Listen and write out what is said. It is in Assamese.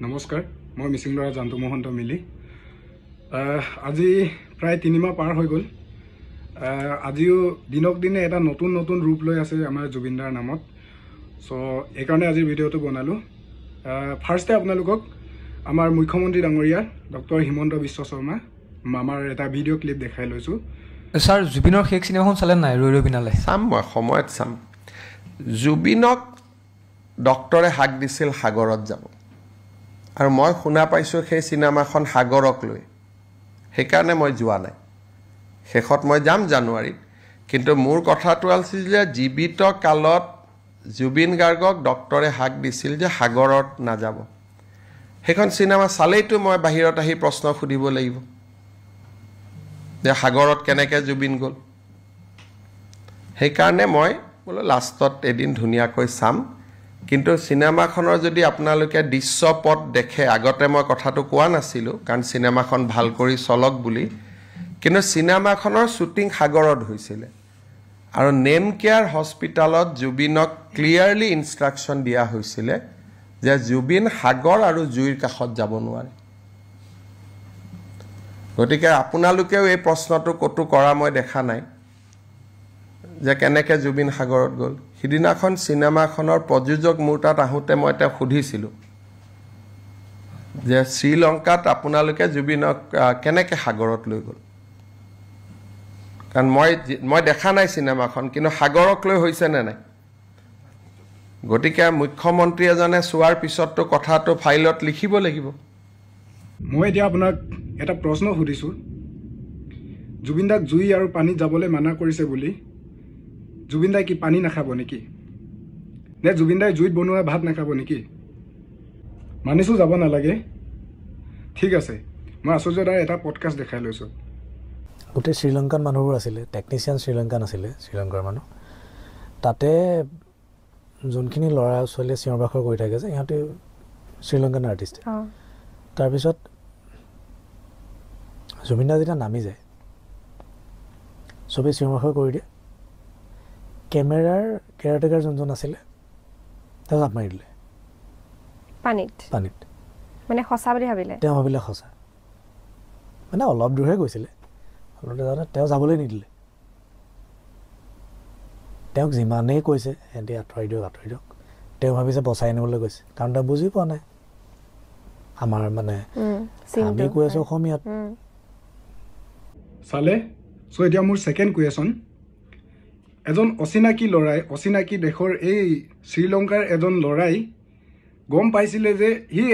নমস্কাৰ মই মিছিং লৰা জান্তু মহন্ত মিলি আজি প্ৰায় 3 মাহ পাৰ হৈ গল আজিও দিনক দিনে এটা নতুন নতুন ৰূপ লৈ আছে আমাৰ জুবিনদাৰ নামত সো এই কাৰণে আজি ভিডিওটো বনালো ফাৰ্স্টে আপোনালোকক আমাৰ মুখ্যমন্ত্ৰী ডাঙৰীয়া ডক্টৰ হিমন্ত বিশ্ব শৰ্মা মামাৰ এটা ভিডিও ক্লিপ দেখাই লৈছো স্যাৰ জুবিনৰ শেষ সিনেমাখন চালে নাই ৰৈ ৰৈ বিনালে চাম মই সময়ত চাম জুবিনক ডক্টৰে হাক দিছিল সাগৰত যাব আৰু মই শুনা পাইছো সেই সিনেমাখন সাগৰক লৈ সেইকাৰণে মই যোৱা নাই শেষত মই যাম জানুৱাৰীত কিন্তু মোৰ কথাটো আছিল যে জীৱিত কালত জুবিন গাৰ্গক ডক্টৰে হাক দিছিল যে সাগৰত নাযাব সেইখন সিনেমা চালেইতো মই বাহিৰত আহি প্ৰশ্ন সুধিব লাগিব যে সাগৰত কেনেকৈ জুবিন গ'ল সেইকাৰণে মই বোলো লাষ্টত এদিন ধুনীয়াকৈ চাম কিন্তু সিনেমাখনৰ যদি আপোনালোকে দৃশ্যপট দেখে আগতে মই কথাটো কোৱা নাছিলো কাৰণ সিনেমাখন ভাল কৰি চলক বুলি কিন্তু সিনেমাখনৰ শুটিং সাগৰত হৈছিল আৰু নেম কেয়াৰ হস্পিটালত জুবিনক ক্লিয়াৰলি ইনষ্ট্ৰাকচন দিয়া হৈছিল যে জুবিন সাগৰ আৰু জুইৰ কাষত যাব নোৱাৰে গতিকে আপোনালোকেও এই প্ৰশ্নটো কতো কৰা মই দেখা নাই যে কেনেকৈ জুবিন সাগৰত গ'ল সিদিনাখন সিনেমাখনৰ প্ৰযোজক মোৰ তাত আহোঁতে মই এটা সুধিছিলোঁ যে শ্ৰীলংকাত আপোনালোকে জুবিনক কেনেকৈ সাগৰত লৈ গ'ল কাৰণ মই দেখা নাই সিনেমাখন কিন্তু সাগৰক লৈ হৈছে নে নাই গতিকে মুখ্যমন্ত্ৰী এজনে চোৱাৰ পিছততো কথাটো ফাইলত লিখিব লাগিব মই এতিয়া আপোনাক এটা প্ৰশ্ন সুধিছো জুবিনদাক জুই আৰু পানীত যাবলৈ মানা কৰিছে বুলি জুবিনদাই কি পানী নাখাব নেকি নে জুবিনদাই জুইত বনোৱা ভাত নাখাব নেকি মানিছো যাব নালাগে ঠিক আছে মই আচুজদাৰ এটা পডকাষ্ট দেখাই লৈছো গোটেই শ্ৰীলংকান মানুহবোৰ আছিলে টেকনিচিয়ান শ্ৰীলংকান আছিলে শ্ৰীলংকাৰ মানুহ তাতে যোনখিনি ল'ৰা ছোৱালীয়ে চিঞৰ বাখৰ কৰি থাকে যে ইহঁতে শ্ৰীলংকান আৰ্টিষ্ট তাৰপিছত জুবিনদা যেতিয়া নামি যায় চবেই চিঞৰ বাখৰ কৰি দিয়ে কেমেৰাৰ কেয়াৰটেকাৰ যোনজন আছিলে তেওঁ জাপ মাৰি দিলে পানীত মানে সঁচা বুলি ভাবিলে তেওঁ ভাবিলে সঁচা মানে অলপ দূৰহে গৈছিলে তেওঁ যাবলৈ নিদিলে তেওঁক যিমানেই কৈছে সিহঁতে আঁতৰাই দিয়ক তেওঁ ভাবিছে বচাই আনিবলৈ গৈছে কাৰণ তেওঁ বুজি পোৱা নাই আমাৰ মানে আমি কৈ আছো অসমীয়াত চালে সো এতিয়া মোৰ সেকেন্ড কুৱেশ্যন এজন অচিনাকি লৰাই অচিনাকি দেশৰ এই শ্ৰীলংকাৰ এজন লৰাই গম পাইছিলে যে হি